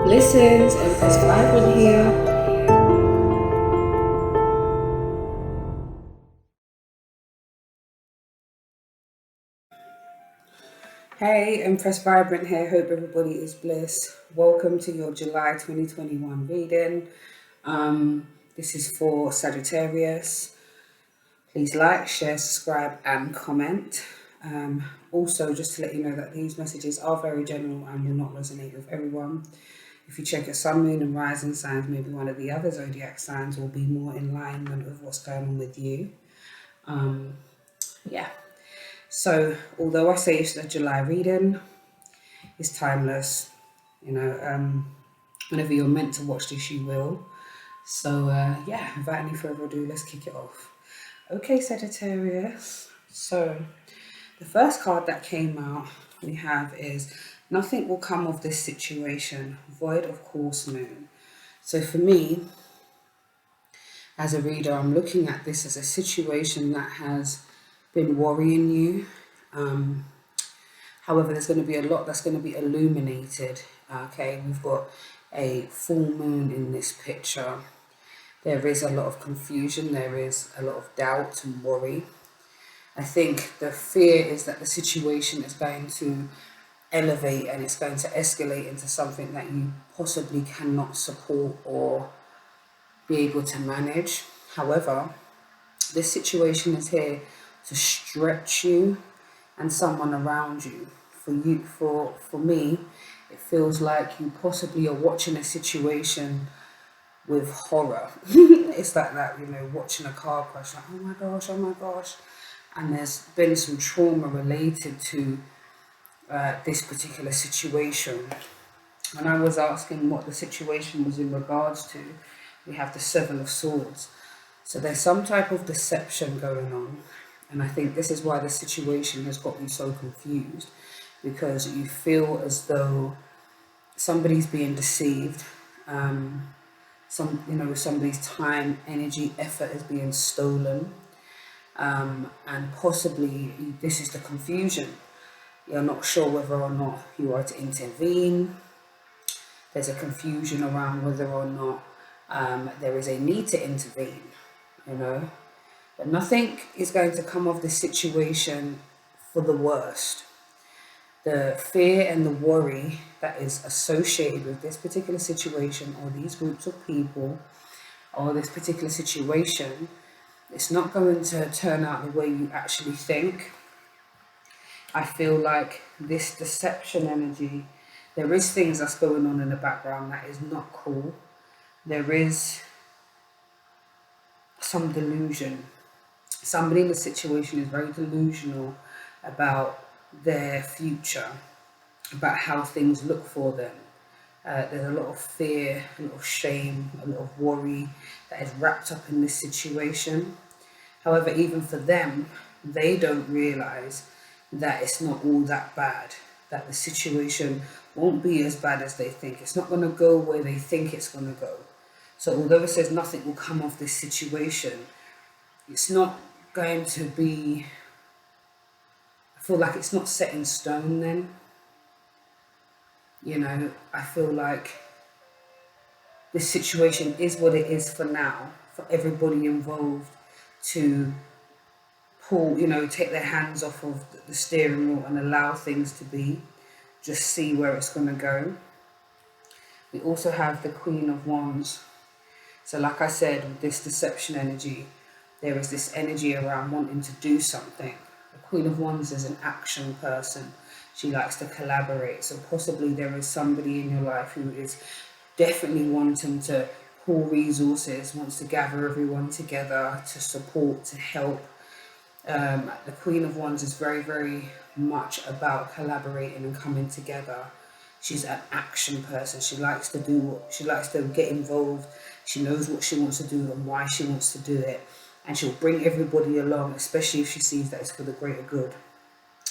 Blessings, Empress Vibrant here. Hey, Empress Vibrant here. Hope everybody is blessed. Welcome to your July 2021 reading. This is for Sagittarius. Please like, share, subscribe, and comment. Also, just to let you know that these messages are very general and will not resonate with everyone. If you check your sun, moon, and rising signs, maybe one of the other zodiac signs will be more in alignment with what's going on with you. Yeah. So, although I say it's a July reading, it's timeless. Whenever you're meant to watch this, you will. So, without any further ado, let's kick it off. Okay, Sagittarius. So, the first card that came out we have is nothing will come of this situation, void of course moon. So, for me, as a reader, I'm looking at this as a situation that has been worrying you. However, there's going to be a lot that's going to be illuminated. Okay, we've got a full moon in this picture. There is a lot of confusion. There is a lot of doubt and worry. I think the fear is that the situation is going to elevate and it's going to escalate into something that you possibly cannot support or be able to manage. However, this situation is here to stretch you and someone around you. For me, it feels like you possibly are watching a situation with horror. It's like that, watching a car crash, like, oh my gosh. And there's been some trauma related to this particular situation. When I was asking what the situation was in regards to, we have the Seven of Swords. So there's some type of deception going on. And I think this is why the situation has got you so confused, because you feel as though somebody's being deceived. Somebody's time, energy, effort is being stolen. And possibly this is the confusion. You're not sure whether or not you are to intervene. There's a confusion around whether or not there is a need to intervene, But nothing is going to come of this situation for the worst. The fear and the worry that is associated with this particular situation or these groups of people or this particular situation, it's not going to turn out the way you actually think. I feel like this deception energy, there is things that's going on in the background that is not cool. There is some delusion. Somebody in the situation is very delusional about their future, about how things look for them. There's a lot of fear, a lot of shame, a lot of worry that is wrapped up in this situation. However, even for them, they don't realize that it's not all that bad, that the situation won't be as bad as they think. It's not going to go where they think it's going to go. So although it says nothing will come of this situation, it's not going to be, I feel like it's not set in stone then. I feel like this situation is what it is for now, for everybody involved to pull, take their hands off of the steering wheel and allow things to be, just see where it's going to go. We also have the Queen of Wands. So like I said, with this deception energy, there is this energy around wanting to do something. The Queen of Wands is an action person. She likes to collaborate. So possibly there is somebody in your life who is definitely wanting to pool resources, wants to gather everyone together to support, to help. The Queen of Wands is very, very much about collaborating and coming together. She's an action person. She likes to get involved. She knows what she wants to do and why she wants to do it. And she'll bring everybody along, especially if she sees that it's for the greater good.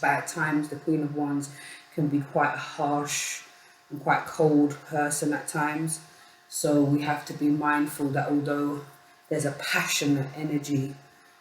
But at times, the Queen of Wands can be quite a harsh and quite cold person at times. So we have to be mindful that although there's a passionate energy,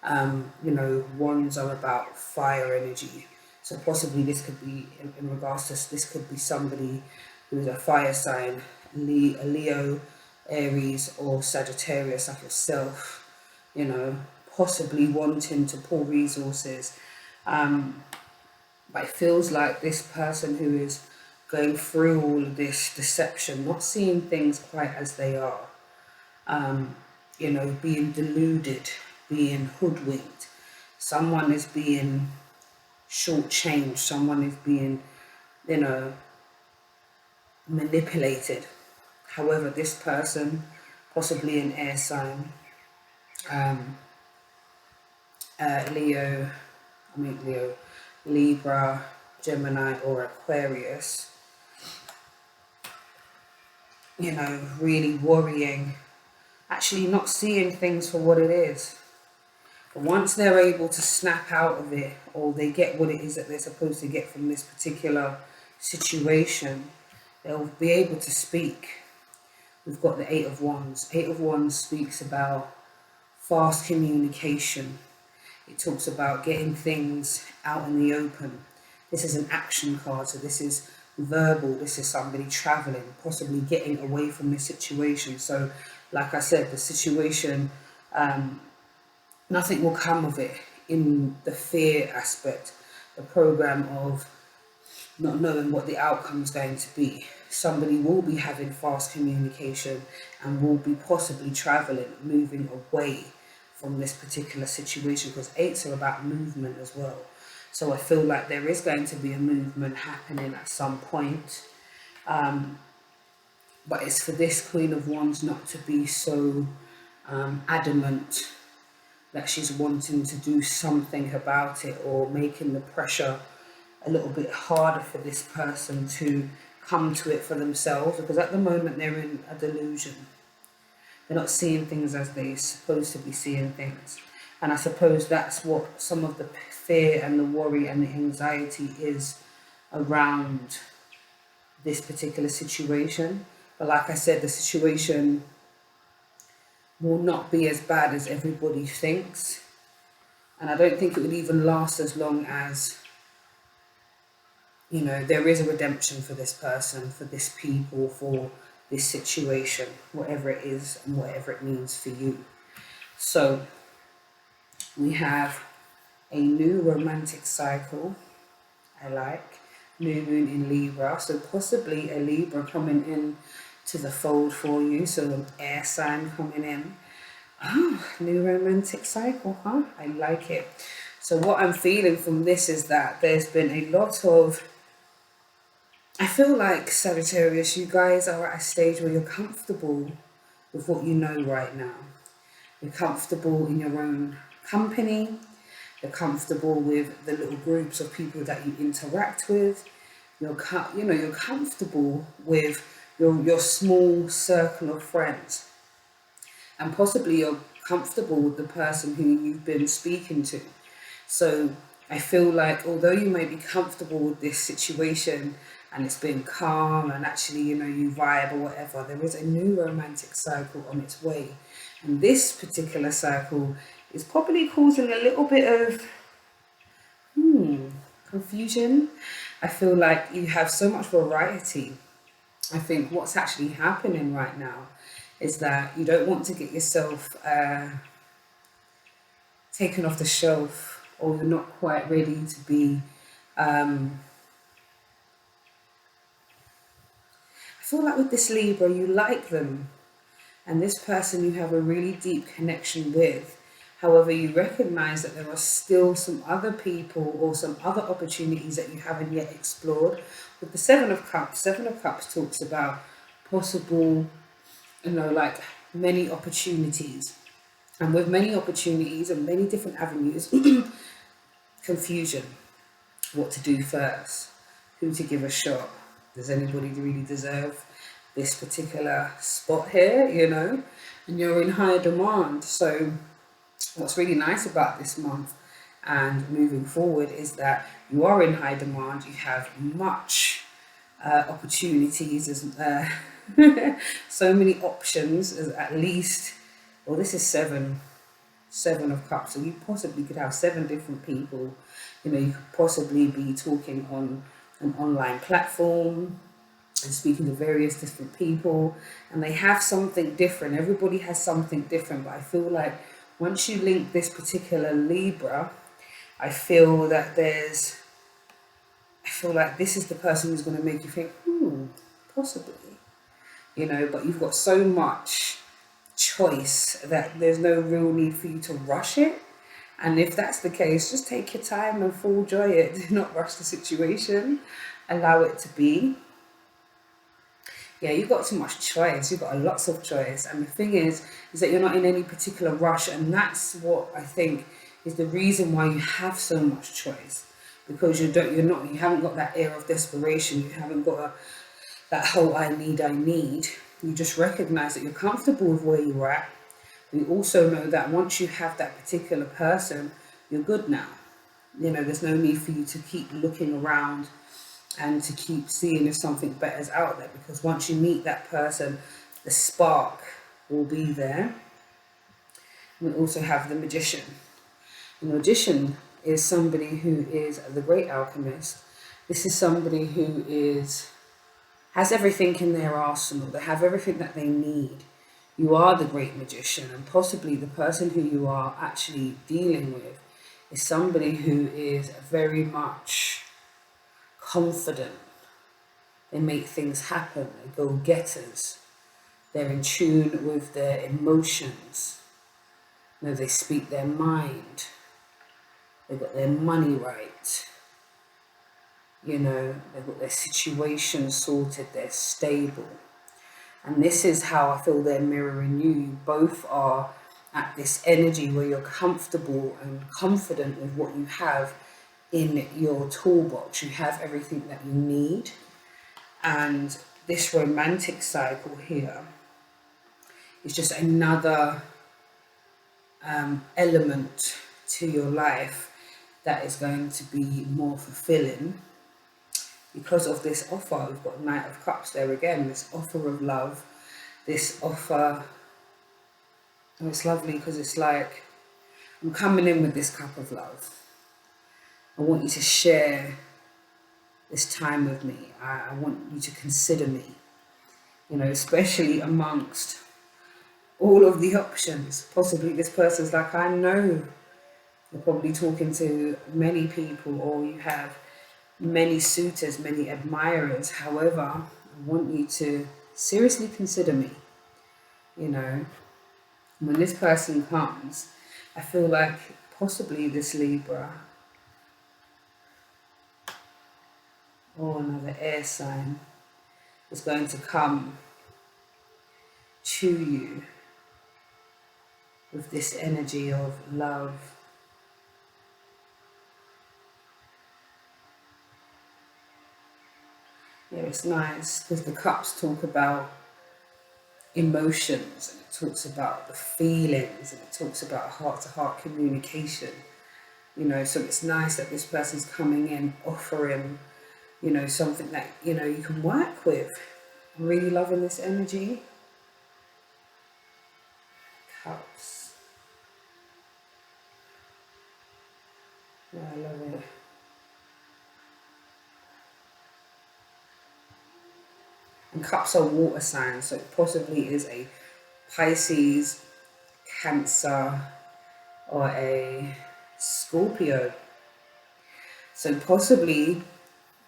wands are about fire energy. So possibly this could be, in regards to this, could be somebody who is a fire sign a Leo, Aries or Sagittarius like yourself, you know, possibly wanting to pull resources. But it feels like this person who is going through all of this deception, not seeing things quite as they are, you know, being deluded, being hoodwinked. Someone is being shortchanged, someone is being, you know, manipulated. However, this person, possibly an air sign, um, Leo, Libra, Gemini or Aquarius, you know, really worrying, actually not seeing things for what it is. But once they're able to snap out of it, or they get what it is that they're supposed to get from this particular situation, they'll be able to speak. We've got the Eight of Wands. Eight of Wands speaks about fast communication. It talks about getting things out in the open. This is an action card, so this is verbal. This is somebody traveling, possibly getting away from this situation. So, like I said, the situation, nothing will come of it in the fear aspect, the program of not knowing what the outcome is going to be. Somebody will be having fast communication and will be possibly traveling, moving away from this particular situation, because eights are about movement as well. So I feel like there is going to be a movement happening at some point. But it's for this Queen of Wands not to be so adamant that she's wanting to do something about it, or making the pressure a little bit harder for this person to come to it for themselves, because at the moment they're in a delusion. They're not seeing things as they're supposed to be seeing things. And I suppose that's what some of the fear and the worry and the anxiety is around this particular situation. But like I said, the situation will not be as bad as everybody thinks. And I don't think it would even last as long as, you know, there is a redemption for this person, for this people, for this situation, whatever it is and whatever it means for you. So we have a new romantic cycle. I like new moon in Libra, so possibly a Libra coming in to the fold for you, so an air sign coming in. Oh, new romantic cycle, huh? I like it. So what I'm feeling from this is that there's been a lot of, I feel like, Sagittarius, you guys are at a stage where you're comfortable with what you know right now. You're comfortable in your own company. You're comfortable with the little groups of people that you interact with. You're comfortable with your small circle of friends. And possibly you're comfortable with the person who you've been speaking to. So I feel like although you may be comfortable with this situation and it's been calm and actually, you know, you vibe or whatever, there is a new romantic cycle on its way. And this particular cycle is probably causing a little bit of confusion. I feel like you have so much variety. I think what's actually happening right now is that you don't want to get yourself taken off the shelf, or you're not quite ready to be I feel like with this Libra, you like them, and this person you have a really deep connection with. However, you recognize that there are still some other people or some other opportunities that you haven't yet explored. With the Seven of Cups talks about possible, you know, like many opportunities. And with many opportunities and many different avenues, confusion. What to do first, who to give a shot. Does anybody really deserve this particular spot here, you know? And you're in high demand. So what's really nice about this month and moving forward is that you are in high demand. You have much opportunities, as so many options, as at least, well, this is seven of Cups, so you possibly could have 7 different people. You know, you could possibly be talking on an online platform. and speaking to various different people, and they have something different. Everybody has something different, but I feel like once you link this particular Libra, I feel that I feel like this is the person who's going to make you think, possibly, but you've got so much choice that there's no real need for you to rush it. And if that's the case, just take your time and full enjoy it. Do not rush the situation. Allow it to be. Yeah, you've got too much choice. You've got lots of choice. And the thing is that you're not in any particular rush. And that's what I think is the reason why you have so much choice. Because you haven't got that air of desperation. You haven't got that whole I need. You just recognize that you're comfortable with where you're at. We also know that once you have that particular person, you're good now. There's no need for you to keep looking around and to keep seeing if something better is out there, because once you meet that person, the spark will be there. We also have the magician. The magician is somebody who is the great alchemist. This is somebody who has everything in their arsenal. They have everything that they need. You are the great magician, and possibly the person who you are actually dealing with is somebody who is very much confident. They make things happen. They're go-getters. They're in tune with their emotions. They speak their mind. They've got their money right. They've got their situation sorted. They're stable. And this is how I feel they're mirroring you. You both are at this energy where you're comfortable and confident with what you have in your toolbox. You have everything that you need. And this romantic cycle here is just another element to your life that is going to be more fulfilling because of this offer. We've got Knight of Cups there again, this offer of love, this offer. And it's lovely because it's like, I'm coming in with this cup of love. I want you to share this time with me. I want you to consider me, especially amongst all of the options. Possibly this person's like, I know you're probably talking to many people, or you have many suitors, many admirers. However, I want you to seriously consider me. When this person comes, I feel like possibly this Libra or another air sign is going to come to you with this energy of love. Yeah, it's nice because the cups talk about emotions, and it talks about the feelings, and it talks about heart-to-heart communication. So it's nice that this person's coming in offering, something that, you can work with. I'm really loving this energy. Cups. Yeah, I love it. And cups are water signs, so it possibly is a Pisces, Cancer, or a Scorpio. So possibly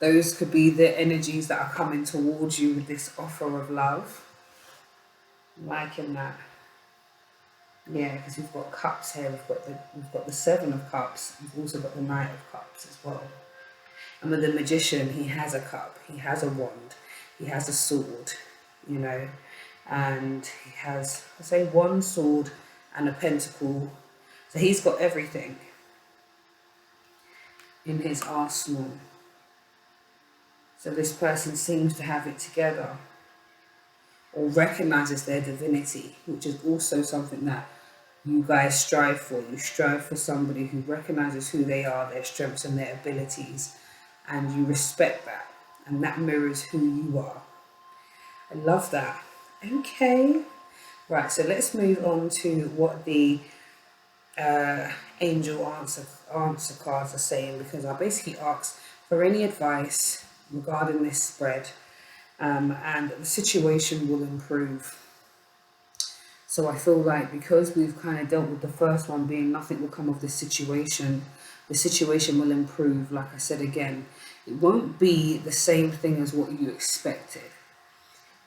those could be the energies that are coming towards you with this offer of love. I'm liking that. Yeah, because we've got cups here. We've got the Seven of Cups. We've also got the Knight of Cups as well. And with the magician, he has a cup. He has a wand. He has a sword. And he has, one sword and a pentacle. So he's got everything in his arsenal. So this person seems to have it together, or recognizes their divinity, which is also something that you guys strive for. You strive for somebody who recognizes who they are, their strengths and their abilities, and you respect that, and that mirrors who you are. I love that. Okay, right, so let's move on to what the angel answer cards are saying, because I basically asked for any advice regarding this spread, and the situation will improve. So I feel like because we've kind of dealt with the first one being nothing will come of this situation, the situation will improve. Like I said again, it won't be the same thing as what you expected.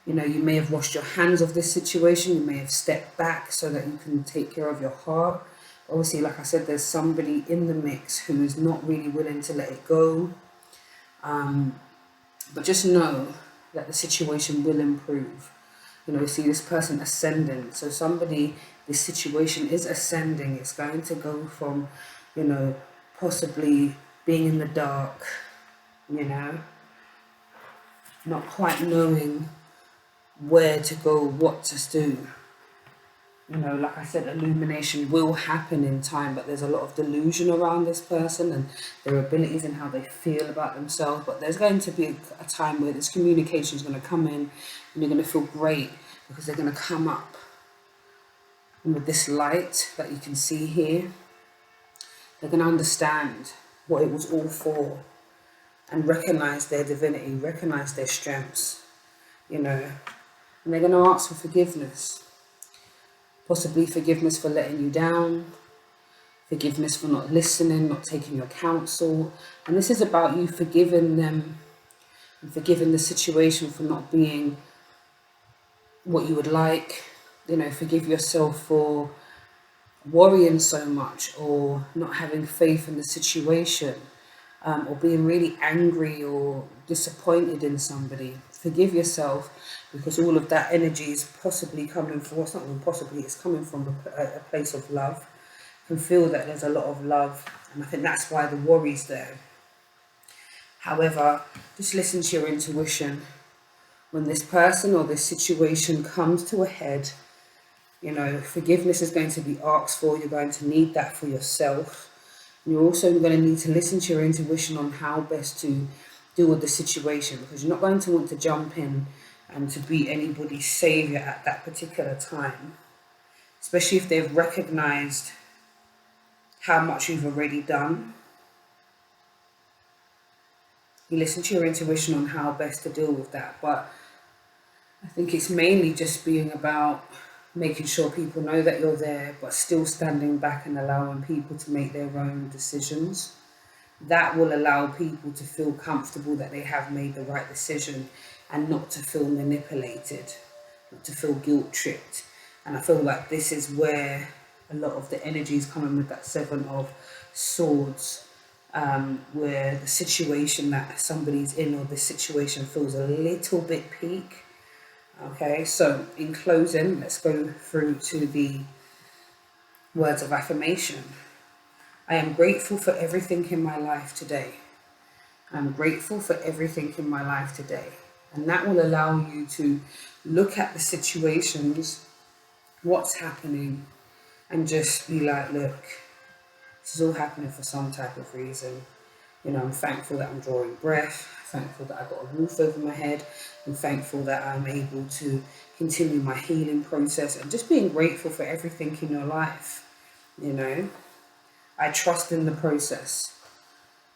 You know, you may have washed your hands of this situation, you may have stepped back so that you can take care of your heart. Obviously, like I said, there's somebody in the mix who is not really willing to let it go. But just know that the situation will improve. You know, see this person ascending. So somebody, this situation is ascending. It's going to go from, you know, possibly being in the dark, you know, not quite knowing where to go, what to do. You know, like I said, illumination will happen in time, but there's a lot of delusion around this person and their abilities and how they feel about themselves. But there's going to be a time where this communication is going to come in and you're going to feel great because they're going to come up with this light that you can see here. They're going to understand what it was all for and recognize their divinity, recognize their strengths, you know, and they're going to ask for forgiveness. Possibly forgiveness for letting you down, forgiveness for not listening, not taking your counsel. And this is about you forgiving them and forgiving the situation for not being what you would like. You know, forgive yourself for worrying so much or not having faith in the situation, or being really angry or disappointed in somebody. Forgive yourself, because all of that energy is possibly coming from, it's not even possibly, it's coming from a place of love. You can feel that there's a lot of love, and I think that's why the worry's there. However, just listen to your intuition. When this person or this situation comes to a head, you know, forgiveness is going to be asked for. You're going to need that for yourself. You're also going to need to listen to your intuition on how best to deal with the situation, because you're not going to want to jump in and to be anybody's savior at that particular time, especially if they've recognized how much you've already done. You listen to your intuition on how best to deal with that, but I think it's mainly just being about making sure people know that you're there, but still standing back and allowing people to make their own decisions. That will allow people to feel comfortable that they have made the right decision and not to feel manipulated, not to feel guilt tripped. And I feel like this is where a lot of the energy is coming with that Seven of Swords, where the situation that somebody's in or the situation feels a little bit peak. Okay, so in closing, let's go through to the words of affirmation. I am grateful for everything in my life today. I'm grateful for everything in my life today. And that will allow you to look at the situations, what's happening, and just be like, look, this is all happening for some type of reason. You know, I'm thankful that I'm drawing breath, thankful that I've got a roof over my head, I'm thankful that I'm able to continue my healing process, and just being grateful for everything in your life, you know. I trust in the process.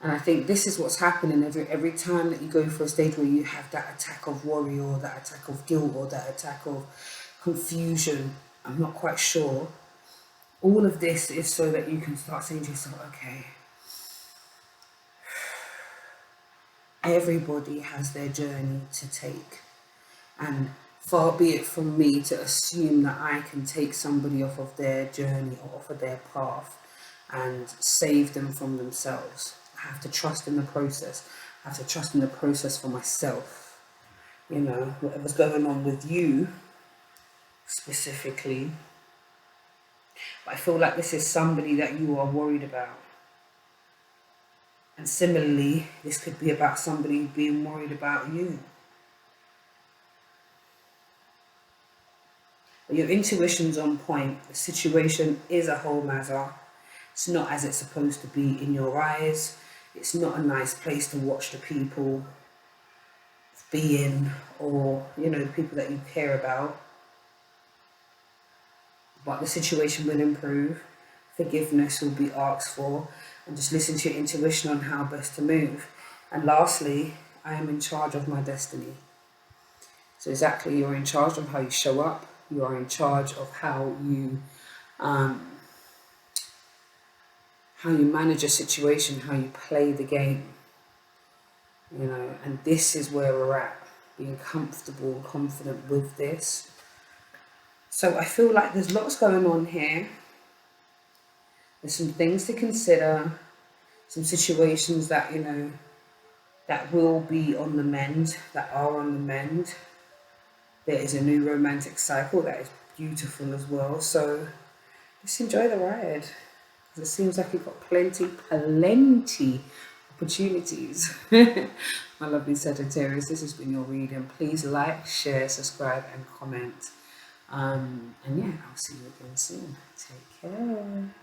And I think this is what's happening every time that you go for a stage where you have that attack of worry or that attack of guilt or that attack of confusion. I'm not quite sure. All of this is so that you can start saying to yourself, okay, everybody has their journey to take. And far be it from me to assume that I can take somebody off of their journey or off of their path and save them from themselves. I have to trust in the process. I have to trust in the process for myself. You know, whatever's going on with you specifically. But I feel like this is somebody that you are worried about. And similarly, this could be about somebody being worried about you. But your intuition's on point. The situation is a whole mazza. It's not as it's supposed to be in your eyes. It's not a nice place to watch the people be in, or, you know, the people that you care about. But the situation will improve. Forgiveness will be asked for. And just listen to your intuition on how best to move. And lastly, I am in charge of my destiny. So exactly, you're in charge of how you show up. You are in charge of um, how you manage a situation, how you play the game. You know, and this is where we're at, being comfortable and confident with this. So I feel like there's lots going on here. There's some things to consider, some situations that, you know, that will be on the mend, that are on the mend. There is a new romantic cycle that is beautiful as well. So just enjoy the ride. Because it seems like you've got plenty opportunities. My lovely Sagittarius, this has been your reading. Please like, share, subscribe, and comment. And yeah, I'll see you again soon. Take care.